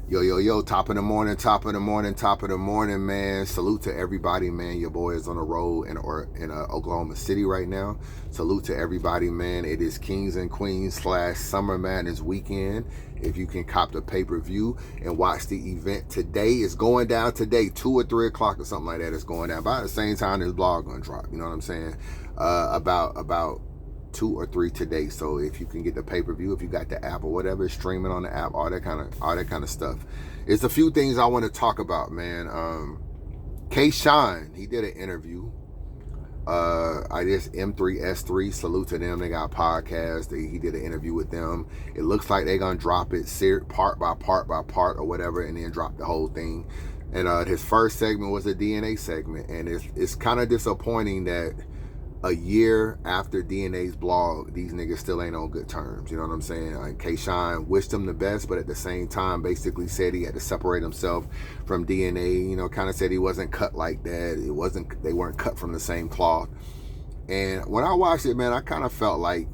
Yo, yo, yo, top of the morning, top of the morning, top of the morning, man. Salute to everybody, man. Your boy is on the road in Oklahoma City right now. Salute to everybody, man. It is Kings and Queens / Summer Madness weekend. If you can cop the pay-per-view and watch the event today, it's going down today, 2 or 3 o'clock or something like that. It's going down by the same time this blog gonna drop. You know what I'm saying? About 2 or 3 today. So if you can get the pay-per-view, if you got the app or whatever, streaming on the app, all that kind of stuff. It's a few things I want to talk about, man. Kshine, he did an interview. I guess M3S3, salute to them. They got a podcast. He did an interview with them. It looks like they're gonna drop it part by part or whatever, and then drop the whole thing. And his first segment was a DNA segment, and it's kind of disappointing that a year after DNA's blog, these niggas still ain't on good terms. You know what I'm saying? Kshine wished him the best, but at the same time basically said he had to separate himself from DNA. You know, kind of said he wasn't cut like that. They weren't cut from the same cloth. And when I watched it, man, I kind of felt like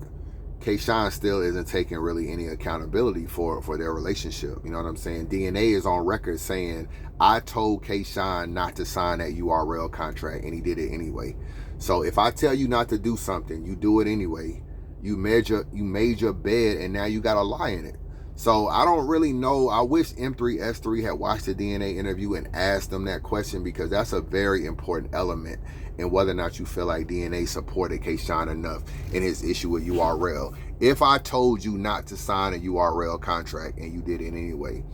Kshine still isn't taking really any accountability for their relationship. You know what I'm saying? DNA is on record saying, I told Kshine not to sign that URL contract, and he did it anyway. So if I tell you not to do something, you do it anyway. You made your bed, and now you got to lie in it. So I don't really know. I wish M3S3 had watched the DNA interview and asked them that question, because that's a very important element in whether or not you feel like DNA supported Kshine enough in his issue with URL. If I told you not to sign a URL contract and you did it anyway,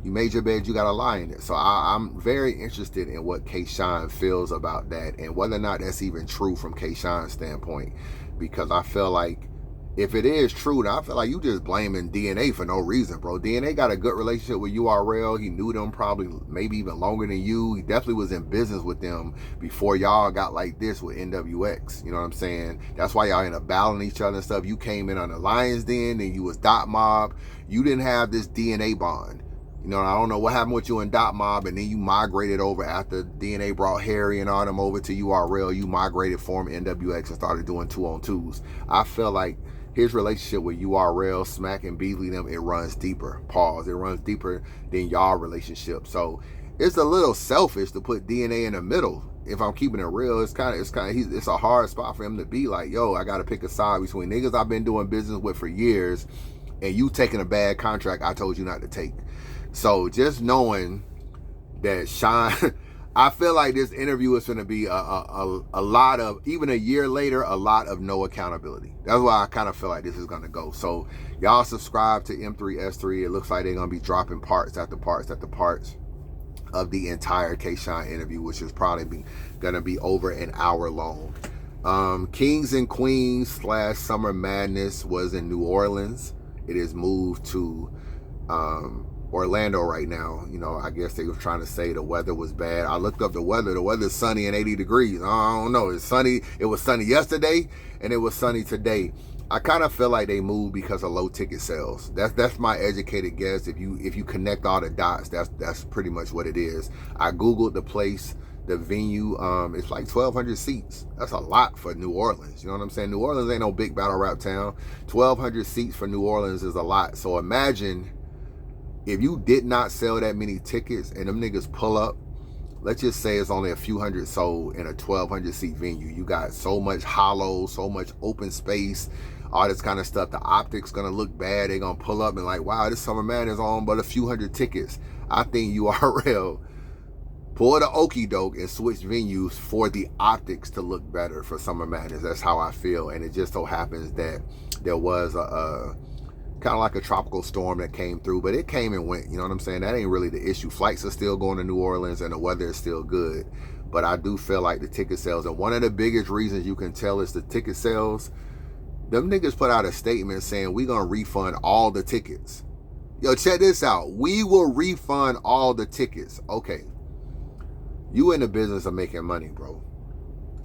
you made your bed, you got to lie in it. So I'm very interested in what Kshine feels about that, and whether or not that's even true from Kshine's standpoint. Because I feel like if it is true, then I feel like you just blaming DNA for no reason, bro. DNA got a good relationship with URL. He knew them probably maybe even longer than you. He definitely was in business with them before y'all got like this with NWX. You know what I'm saying? That's why y'all ended up battling each other and stuff. You came in on the Lions Den, and you was Dot Mob. You didn't have this DNA bond. You know, I don't know what happened with you and Dot Mob, and then you migrated over after DNA brought Harry and all them over to URL. You migrated, formed NWX, and started doing 2-on-2s. I feel like his relationship with URL, Smack, and Beasley, them, it runs deeper. Pause. It runs deeper than y'all relationship. So it's a little selfish to put DNA in the middle. If I'm keeping it real, it's a hard spot for him to be like, yo, I got to pick a side between niggas I've been doing business with for years and you taking a bad contract I told you not to take. So just knowing that Shine, I feel like this interview is going to be a lot of, even a year later, a lot of no accountability. That's why I kind of feel like this is going to go. So y'all subscribe to M3S3. It looks like they're going to be dropping parts after parts after parts of the entire Kshine interview, which is probably going to be over an hour long. Kings and Queens / Summer Madness was in New Orleans. It is moved to Orlando right now. You know, I guess they were trying to say the weather was bad. I looked up the weather. The weather's sunny and 80 degrees. I don't know. It's sunny. It was sunny yesterday and it was sunny today. I kind of feel like they moved because of low ticket sales. That's my educated guess. If you connect all the dots, that's pretty much what it is. I Googled the place, the venue. It's like 1,200 seats. That's a lot for New Orleans. You know what I'm saying? New Orleans ain't no big battle rap town. 1,200 seats for New Orleans is a lot. So imagine if you did not sell that many tickets and them niggas pull up, let's just say it's only a few hundred sold in a 1,200 seat venue. You got so much hollow, so much open space, all this kind of stuff. The optics gonna look bad. They gonna pull up and like, wow, this Summer Madness on but a few hundred tickets. I think URL pull the okie doke and switch venues for the optics to look better for Summer Madness. That's how I feel. And it just so happens that there was a kind of like a tropical storm that came through, but it came and went. You know what I'm saying? That ain't really the issue. Flights are still going to New Orleans and the weather is still good. But I do feel like the ticket sales, and one of the biggest reasons you can tell is the ticket sales, them niggas put out a statement saying we gonna refund all the tickets. Yo, check this out. We will refund all the tickets. Okay. You in the business of making money, bro.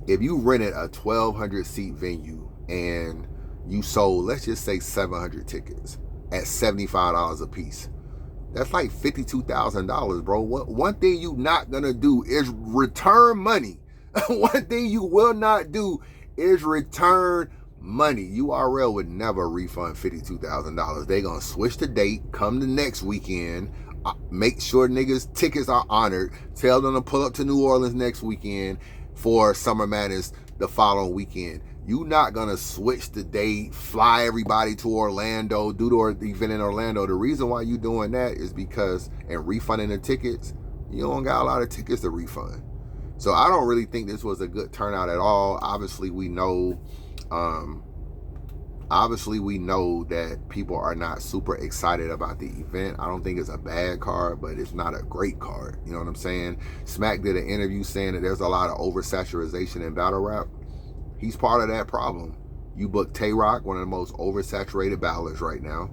If you rented a 1,200 seat venue and you sold, let's just say 700 tickets at $75 a piece, that's like $52,000, bro. One thing you not gonna do is return money. One thing you will not do is return money. URL would never refund $52,000. They gonna switch the date, come the next weekend, make sure niggas' tickets are honored, tell them to pull up to New Orleans next weekend for Summer Madness the following weekend. You not gonna switch the date, fly everybody to Orlando, do the event in Orlando. The reason why you doing that is because, and refunding the tickets, you don't got a lot of tickets to refund. So I don't really think this was a good turnout at all. Obviously we know that people are not super excited about the event. I don't think it's a bad card, but it's not a great card. You know what I'm saying? Smack did an interview saying that there's a lot of oversaturation in battle rap. He's part of that problem. You book Tay Roc, one of the most oversaturated battlers right now.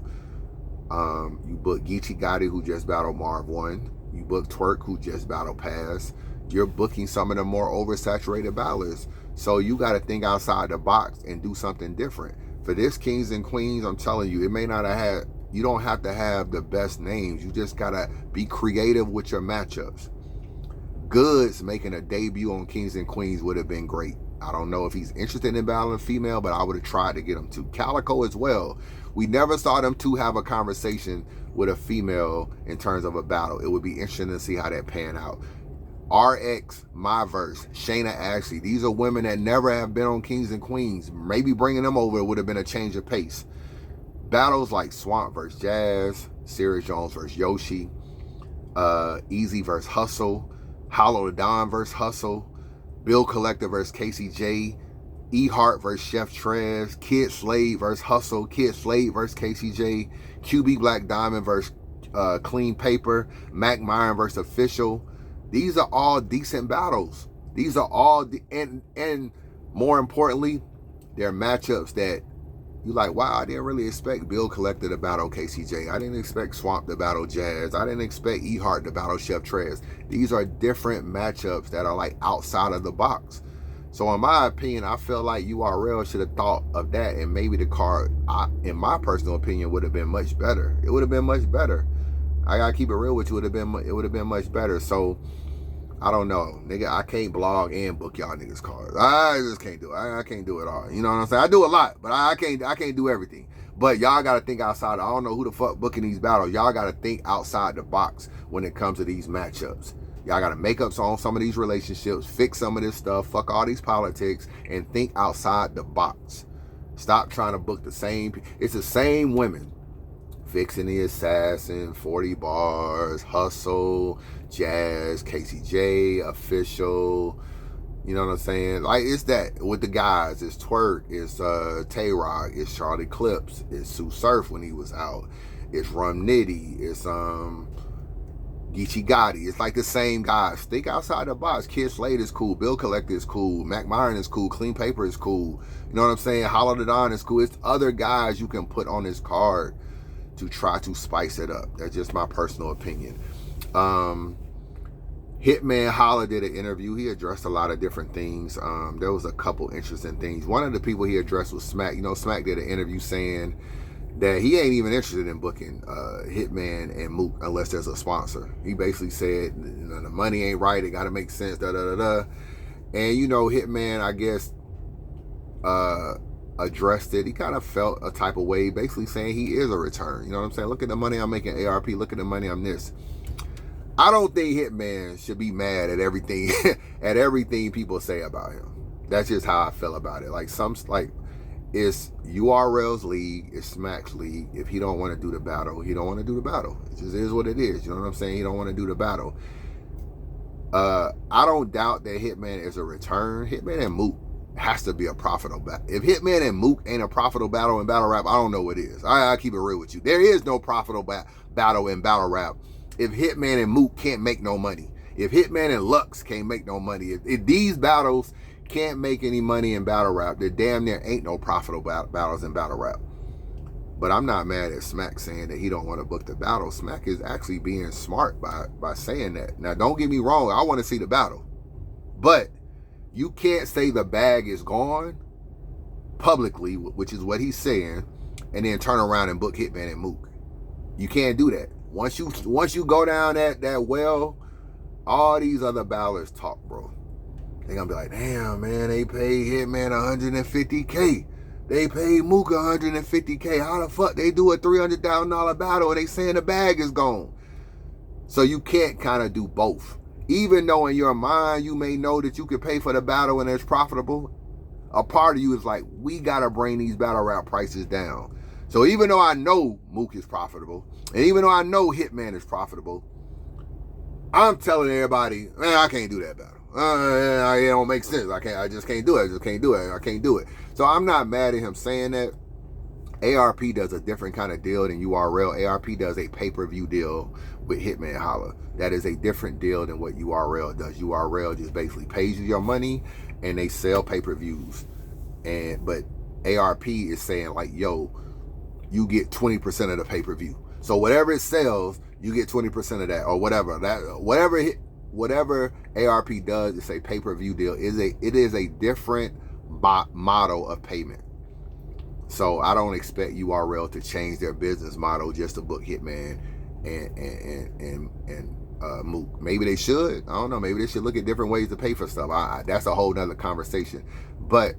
You book Geechee Gotti, who just battled Marv 1. You book Twerk, who just battled Pass. You're booking some of the more oversaturated battlers. So you got to think outside the box and do something different. For this Kings and Queens, I'm telling you, it may not have had, you don't have to have the best names. You just got to be creative with your matchups. Goods making a debut on Kings and Queens would have been great. I don't know if he's interested in battling female, but I would have tried to get him to. Calico as well. We never saw them two have a conversation with a female in terms of a battle. It would be interesting to see how that pan out. RX, My Verse, Shayna Ashley. These are women that never have been on Kings and Queens. Maybe bringing them over would have been a change of pace. Battles like Swamp vs. Jazz, Sirius Jones vs. Yoshi, Eazy vs. Hustle, Hollow the Don vs. Hustle, Bill Collector vs. KCJ, E Hart vs. Chef Trez, Kid Slade vs. Hustle, Kid Slade vs. KCJ, QB Black Diamond vs. Clean Paper, Mac Myron vs. Official. These are all decent battles. These are all, and more importantly, they're matchups that you like, wow, I didn't really expect Bill Collector to battle KCJ. I didn't expect Swamp to battle Jazz. I didn't expect E Hart to battle Chef Trez. These are different matchups that are like outside of the box. So in my opinion, I feel like URL should have thought of that, and maybe the card, in my personal opinion, would have been much better. It would have been much better. I gotta keep it real with you. It would have been much better. So I don't know, nigga. I can't blog and book y'all niggas cards. I just can't do it. I can't do it all. You know what I'm saying? I do a lot, but I can't do everything. But y'all gotta think outside. I don't know who the fuck booking these battles. Y'all gotta think outside the box when it comes to these matchups. Y'all gotta make up on some of these relationships, fix some of this stuff, fuck all these politics, and think outside the box. Stop trying to book the same. It's the same women. Fixing the Assassin, 40 Bars, Hustle, Jazz, KCJ, Official. You know what I'm saying? Like, it's that with the guys. It's Twerk, it's Tay Roc, it's Charlie Clips, it's Sue Surf when he was out, it's Rum Nitty, it's Geechee Gotti. It's like the same guys. Think outside the box. Kid Slade is cool. Bill Collector is cool. Mac Myron is cool. Clean Paper is cool. You know what I'm saying? Holla the Don is cool. It's other guys you can put on this card to try to spice it up. That's just my personal opinion. Hitman Holla did an interview. He addressed a lot of different things. There was a couple interesting things. One of the people he addressed was Smack. You know, Smack did an interview saying that he ain't even interested in booking Hitman and Mook unless there's a sponsor. He basically said, you know, the money ain't right. It got to make sense, da-da-da-da. And, you know, Hitman, I guess, addressed it. He kind of felt a type of way, basically saying he is a return. You know what I'm saying? Look at the money I'm making ARP. Look at the money I'm this. I don't think Hitman should be mad at everything at everything people say about him. That's just how I feel about it. Like it's URL's league, it's Smack's league. If he don't want to do the battle, he don't want to do the battle. It just is what it is. You know what I'm saying? He don't want to do the battle. I don't doubt that Hitman is a return. Hitman and Mook has to be a profitable battle. If Hitman and Mook ain't a profitable battle in battle rap, I don't know what is. I keep it real with you. There is no profitable battle in battle rap if Hitman and Mook can't make no money. If Hitman and Lux can't make no money. If these battles can't make any money in battle rap, there damn near ain't no profitable battles in battle rap. But I'm not mad at Smack saying that he don't want to book the battle. Smack is actually being smart by saying that. Now, don't get me wrong. I want to see the battle. But you can't say the bag is gone publicly, which is what he's saying, and then turn around and book Hitman and Mook. You can't do that. Once you go down that well, all these other battlers talk, bro. They're gonna be like, damn, man, they paid Hitman $150K. They paid Mook $150K. How the fuck they do a $300,000 battle and they saying the bag is gone? So you can't kind of do both. Even though in your mind you may know that you could pay for the battle and it's profitable, a part of you is like, we gotta bring these battle rap prices down. So even though I know Mook is profitable, and even though I know Hitman is profitable, I'm telling everybody, man, I can't do that battle. It don't make sense. I just can't do it. I can't do it. So I'm not mad at him saying that. ARP does a different kind of deal than URL. ARP does a pay-per-view deal with Hitman Holla. That is a different deal than what URL does. URL just basically pays you your money and they sell pay-per-views. But ARP is saying like, yo, you get 20% of the pay-per-view. So whatever it sells, you get 20% of that, or whatever. Whatever ARP does, it's a pay-per-view deal. It is a different model of payment. So I don't expect URL to change their business model just to book Hitman and Mook. Maybe they should. I don't know. Maybe they should look at different ways to pay for stuff. That's a whole nother conversation. But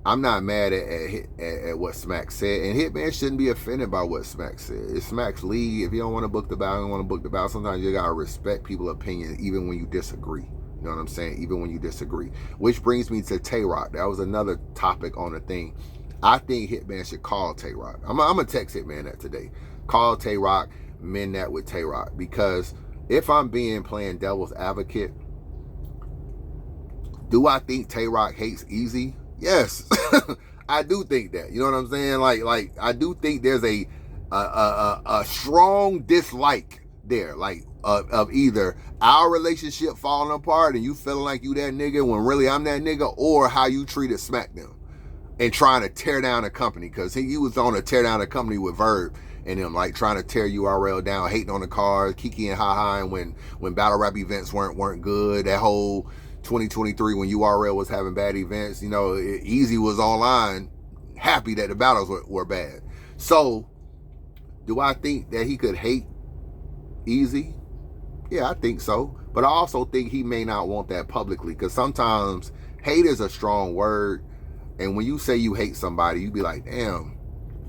I'm not mad at what Smack said, and Hitman shouldn't be offended by what Smack said. It's Smack's league. If you don't want to book the battle, you don't want to book the battle. Sometimes you gotta respect people's opinion, even when you disagree. You know what I'm saying? Even when you disagree. Which brings me to Tay Roc. That was another topic on the thing. I think Hitman should call Tay Roc. I'm gonna text Hitman that today. Call Tay Roc, mend that with Tay Roc, because if I'm playing devil's advocate, do I think Tay Roc hates Eazy? Yes, I do think that. You know what I'm saying? Like I do think there's a strong dislike there, like of either our relationship falling apart and you feeling like you that nigga when really I'm that nigga, or how you treated Smack them and trying to tear down the company, because he was on a tear down the company with Verb and him, like trying to tear URL down, hating on the cars, Kiki and Haha, and when battle rap events weren't good, that whole 2023 when URL was having bad events, you know, Eazy was online happy that the battles were bad. So do I think that he could hate Eazy? Yeah, I think so. But I also think he may not want that publicly, because sometimes hate is a strong word. And when you say you hate somebody, you be like, damn,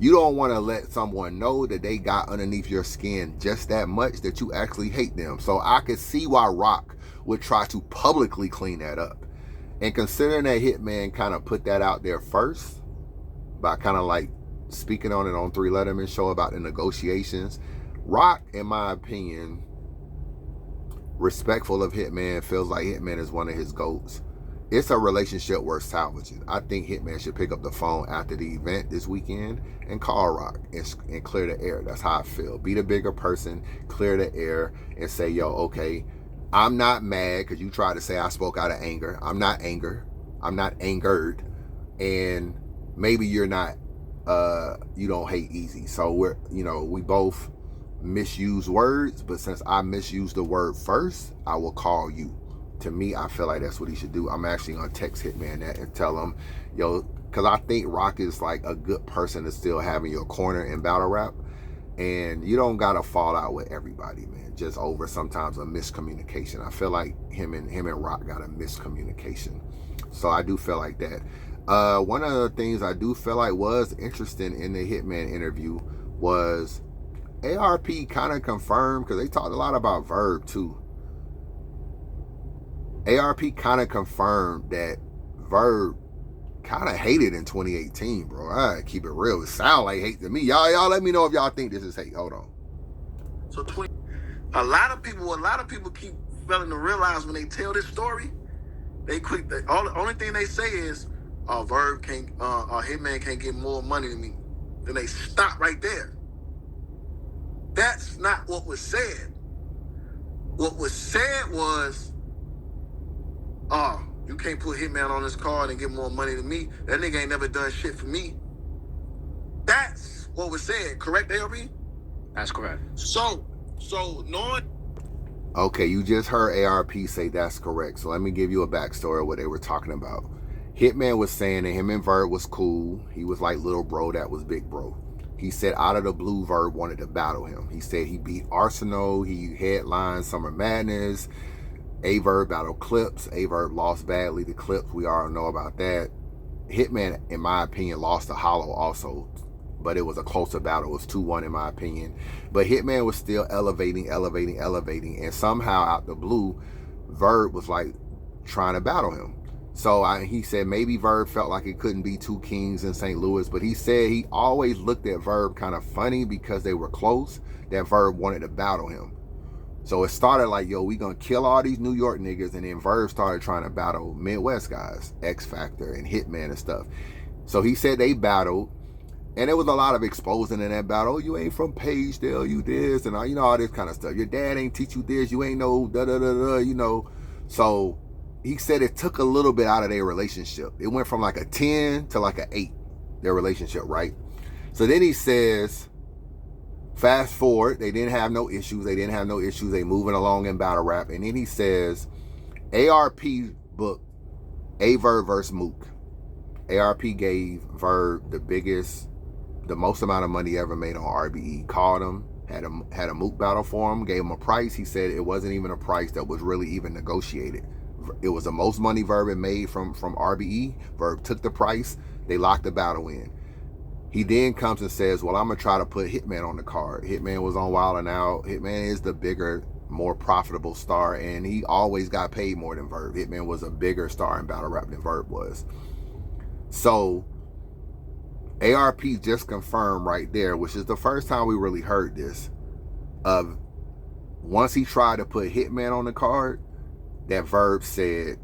you don't want to let someone know that they got underneath your skin just that much that you actually hate them. So I could see why Roc would try to publicly clean that up. And considering that Hitman kind of put that out there first by kind of like speaking on it on 3 Letterman show about the negotiations, Roc, in my opinion, respectful of Hitman, feels like Hitman is one of his GOATs. It's a relationship worth salvaging. I think Hitman should pick up the phone after the event this weekend and call Roc and clear the air. That's how I feel. Be the bigger person, clear the air, and say, yo, okay, I'm not mad because you tried to say I spoke out of anger. I'm not angered. And maybe you're not, you don't hate Eazy. So we both misuse words, but since I misused the word first, I will call you. To me, I feel like that's what he should do. I'm actually gonna text Hitman that and tell him, yo, because I think Roc is like a good person to still have in your corner in battle rap, and you don't gotta fall out with everybody, man, just over sometimes a miscommunication. I feel like him and Roc got a miscommunication, so I do feel like that. One of the things I do feel like was interesting in the Hitman interview was ARP kind of confirmed, because they talked a lot about Verb too. ARP kind of confirmed that Verb kind of hated in 2018, bro. I keep it real. It sound like hate to me. Y'all let me know if y'all think this is hate. Hold on. So a lot of people keep failing to realize when they tell this story, the only thing they say is, Verb can't, Hitman can't get more money than me. Then they stop right there. That's not what was said. What was said was, you can't put Hitman on this card and get more money than me. That nigga ain't never done shit for me. That's what was said. Correct, ARP? That's correct. So knowing... Okay, you just heard ARP say that's correct. So let me give you a backstory of what they were talking about. Hitman was saying that him and Verb was cool. He was like little bro that was big bro. He said out of the blue, Verb wanted to battle him. He said he beat Arsenal. He headlined Summer Madness. Verb battled Clips. Verb lost badly to Clips. We all know about that. Hitman, in my opinion, lost to Holla also, but it was a closer battle. It was 2-1 in my opinion. But Hitman was still elevating, and somehow out the blue, Verb was like trying to battle him. So he said maybe Verb felt like it couldn't be two kings in St. Louis, but he said he always looked at Verb kind of funny because they were close, that Verb wanted to battle him. So it started like, yo, we gonna kill all these New York niggas, and then Verb started trying to battle Midwest guys, X Factor and Hitman and stuff. So he said they battled, and there was a lot of exposing in that battle. Oh, you ain't from Pagedale, you this, and all this kind of stuff. Your dad ain't teach you this, you ain't no da-da-da-da, So he said it took a little bit out of their relationship. It went from like a 10 to like an 8, their relationship, right? So then he says, fast forward, they didn't have no issues. They moving along in battle rap. And then he says, ARP book, A Verb versus Mook. ARP gave Verb the most amount of money ever made on RBE. Called him, had a Mook battle for him, gave him a price. He said it wasn't even a price that was really even negotiated. It was the most money Verb had made from RBE. Verb took the price. They locked the battle in. He then comes and says, well, I'm going to try to put Hitman on the card. Hitman was on Wild 'N Out. Hitman is the bigger, more profitable star, and he always got paid more than Verb. Hitman was a bigger star in battle rap than Verb was. So ARP just confirmed right there, which is the first time we really heard this, of once he tried to put Hitman on the card, that Verb said,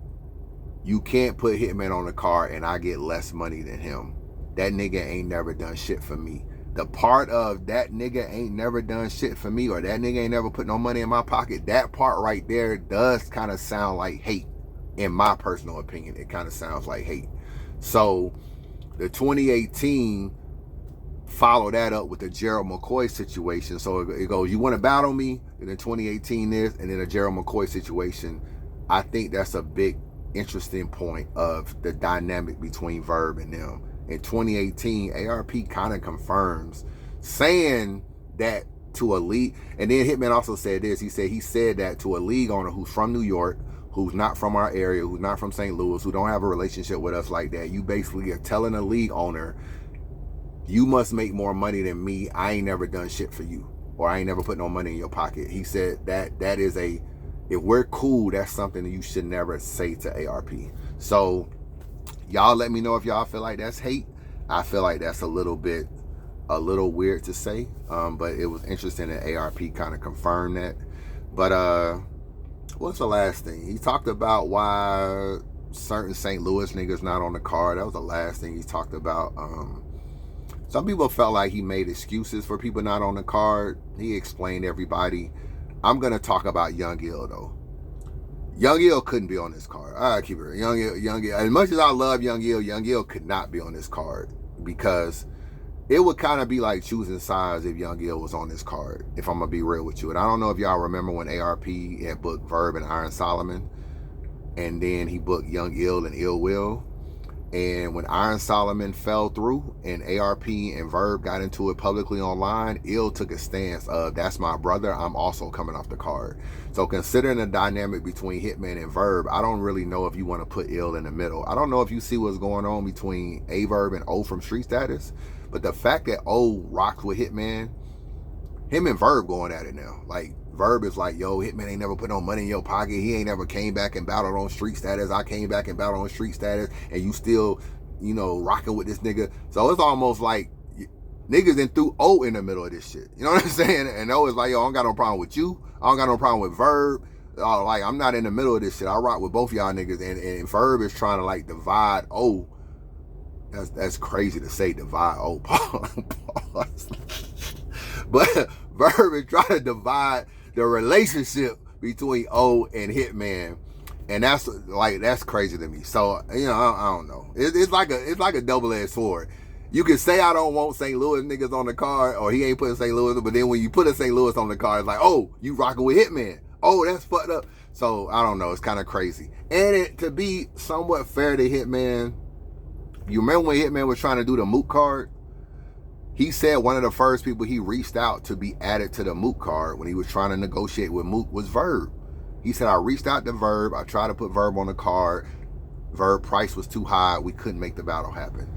you can't put Hitman on the card and I get less money than him. That nigga ain't never done shit for me. The part of that nigga ain't never done shit for me, or that nigga ain't never put no money in my pocket, that part right there does kind of sound like hate. In my personal opinion, it kind of sounds like hate. So the 2018 follow that up with the Gerald McCoy situation. So it goes, you want to battle me? And then 2018 is, and then a Gerald McCoy situation. I think that's a big interesting point of the dynamic between Verb and them. In 2018, ARP kind of confirms, saying that to a league. And then Hitman also said this. He said that to a league owner who's from New York, who's not from our area, who's not from St. Louis, who don't have a relationship with us like that. You basically are telling a league owner, you must make more money than me. I ain't never done shit for you, or I ain't never put no money in your pocket. He said that is if we're cool, that's something that you should never say to ARP. So y'all let me know if y'all feel like that's hate. I feel like that's a little weird to say, but it was interesting that ARP kind of confirmed that. But what's the last thing? He talked about why certain St. Louis niggas not on the card. That was the last thing he talked about. Some people felt like he made excuses for people not on the card. He explained everybody. I'm going to talk about Young Ill, though. Young Ill couldn't be on this card. I keep it. Young Ill. As much as I love Young Ill could not be on this card, because it would kind of be like choosing sides if Young Ill was on this card, if I'm going to be real with you. And I don't know if y'all remember when ARP had booked Verb and Iron Solomon, and then he booked Young Ill and Ill Will. And when Iron Solomon fell through and ARP and Verb got into it publicly online, Ill took a stance of, that's my brother, I'm also coming off the card. So considering the dynamic between Hitman and Verb, I don't really know if you want to put Ill in the middle. I don't know if you see what's going on between A Verb and O from Street Status, but the fact that O rocks with Hitman, him and Verb going at it now. Like, Verb is like, yo, Hitman ain't never put no money in your pocket. He ain't never came back and battled on Street Status. I came back and battled on Street Status, and you still, rocking with this nigga. So it's almost like niggas then threw O in the middle of this shit. You know what I'm saying? And O is like, yo, I don't got no problem with you. I don't got no problem with Verb. Like, I'm not in the middle of this shit. I rock with both y'all niggas. And Verb is trying to, like, divide O. That's crazy to say, divide O. But Verb is trying to divide the relationship between O and Hitman, and that's crazy to me. So I don't know. It's like a double-edged sword. You can say I don't want St. Louis niggas on the card, or he ain't putting St. Louis, but then when you put a St. Louis on the card, it's like, oh, you rocking with Hitman. Oh, that's fucked up. So I don't know. It's kind of crazy. And to be somewhat fair to Hitman, you remember when Hitman was trying to do the Mook card? He said one of the first people he reached out to be added to the Mook card when he was trying to negotiate with Mook was Verb. He said, I reached out to Verb. I tried to put Verb on the card. Verb price was too high. We couldn't make the battle happen.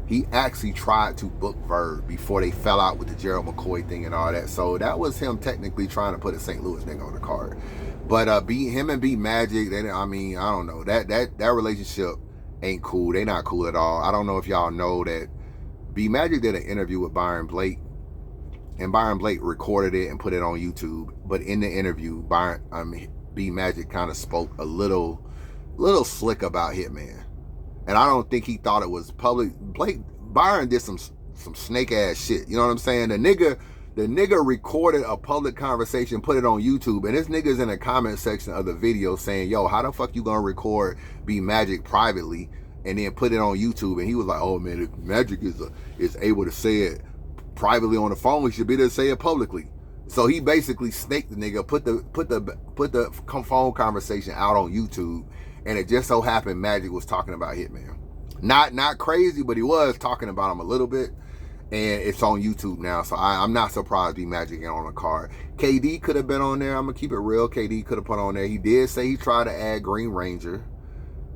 He actually tried to book Verb before they fell out with the Gerald McCoy thing and all that. So that was him technically trying to put a St. Louis nigga on the card. But him and B Magic, I don't know. That relationship ain't cool. They not cool at all. I don't know if y'all know that B Magic did an interview with Byron Blake, and Byron Blake recorded it and put it on YouTube. But in the interview, B Magic kind of spoke a little slick about Hitman. And I don't think he thought it was public. Byron did some snake ass shit. You know what I'm saying? The nigga recorded a public conversation, put it on YouTube, and this nigga's in the comment section of the video saying, yo, how the fuck you gonna record B Magic privately and then put it on YouTube? And he was like, oh man, if Magic is able to say it privately on the phone, he should be able to say it publicly. So he basically snaked the nigga, put the phone conversation out on YouTube. And it just so happened Magic was talking about Hitman. Not crazy, but he was talking about him a little bit. And it's on YouTube now, so I'm not surprised B Magic ain't on the card. KD could have been on there. I'm going to keep it real. KD could have put on there. He did say he tried to add Green Ranger.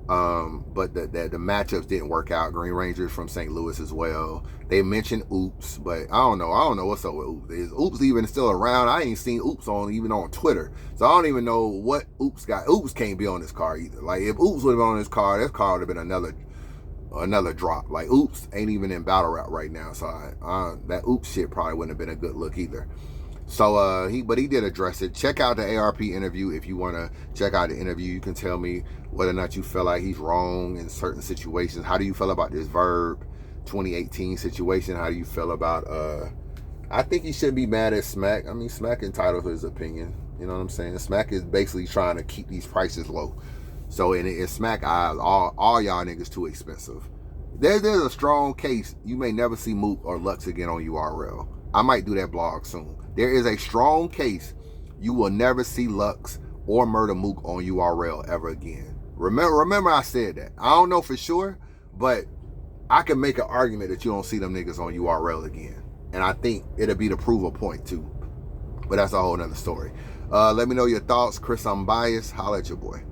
But the matchups didn't work out. Green Ranger's from St. Louis as well. They mentioned Oops, but I don't know what's up with Oops. Is Oops even still around? I ain't seen Oops even on Twitter, so I don't even know what Oops got. Oops can't be on this card either. Like if Oops would have been on this card would have been another drop. Like Oops ain't even in battle rap right now, so that Oops shit probably wouldn't have been a good look either. So he did address it. Check out the ARP interview if you want to check out the interview. You can tell me whether or not you feel like he's wrong in certain situations. How do you feel about this Verb 2018 situation? How do you feel about I think he shouldn't be mad at Smack. I mean, Smack entitled to his opinion. You know what I'm saying? Smack is basically trying to keep these prices low. So in Smack eyes, all y'all niggas too expensive. There's a strong case you may never see Mook or Lux again on URL. I might do that blog soon. There is a strong case you will never see Lux or Murder Mook on URL ever again. Remember I said that. I don't know for sure, but I can make an argument that you don't see them niggas on URL again. And I think it'll be the prove a point too. But that's a whole nother story. Let me know your thoughts. Chris, I'm biased. Holla at your boy.